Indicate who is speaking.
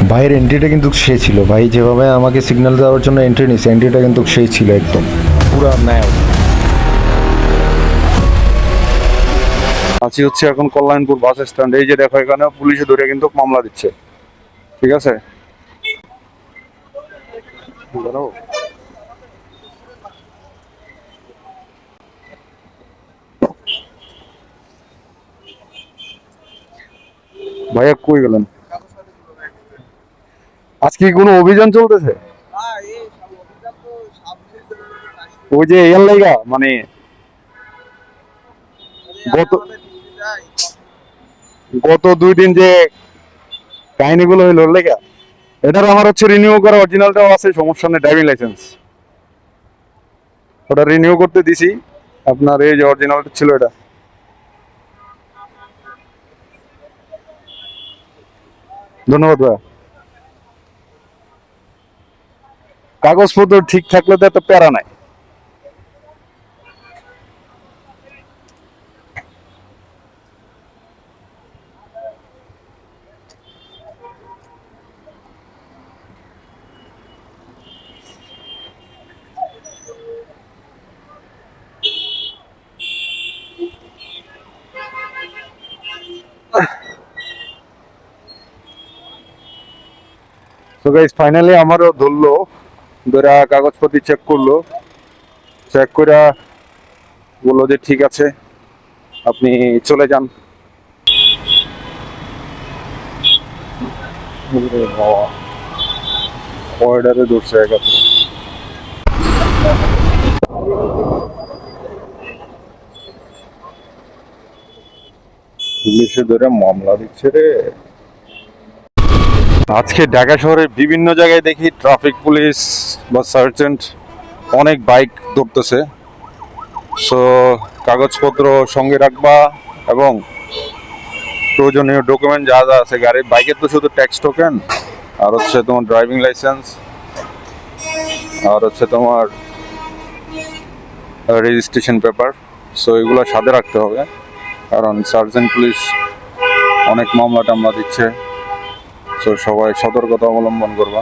Speaker 1: ভাইয়ের এন্ট্রিটা কিন্তু সে ছিল, ভাই যেভাবে আমাকে সিগন্যাল দেওয়ার জন্য এন্ট্রি নিছে, এন্ট্রিটা কিন্তু সেই ছিল একদম পুরা ন্যায়।
Speaker 2: আছি হচ্ছে এখন কল্যাণপুর বাস স্ট্যান্ড। এই যে দেখো এখানে পুলিশে ধরে কিন্তু মামলা দিচ্ছে, ঠিক আছে। দাঁড়াও। ভাইয়া কই গেলেন? আজকে কি কোনো অভিযান চলতেছে? ওই যে এর লাইগা মানে গত গত 2 দিন যে কাহিনীগুলো হইলো ওর লাইগা। এটার আমার হচ্ছে রিনিউ করা অরিজিনালটাও আছে, সমস্যা নেই, ড্রাইভিং লাইসেন্স ওটা রিনিউ করতে দিছি। আপনার এই যে অরিজিনালটা ছিল এটা। ধন্যবাদ ভাইয়া। কাগজপত্র ঠিক থাকলে তো এত প্যারা নাই। তো গাইস ফাইনালি আমারও ধরলো, ধরা কাগজপত্র চেক করলো, চেক করে বললো যে ঠিক আছে আপনি চলে যান। অর্ডারে ধরছে একাত্র। পুলিশে ধরে মামলা দিচ্ছে রে। আজকে ঢাকা শহরের বিভিন্ন জায়গায় দেখি ট্রাফিক পুলিশ বা সার্জেন্ট অনেক বাইক ধরতেছে। সো কাগজপত্র সঙ্গে রাখবা এবং প্রয়োজনীয় ডকুমেন্ট যা যা আছে গাড়ির, বাইকের তো শুধু ট্যাক্স টোকেন আর হচ্ছে তোমার ড্রাইভিং লাইসেন্স আর হচ্ছে তোমার রেজিস্ট্রেশন পেপার। সো এগুলো সাথে রাখতে হবে, কারণ সার্জেন্ট পুলিশ অনেক মামলা টামলা দিচ্ছে। সো সবাই সতর্কতা অবলম্বন করবা।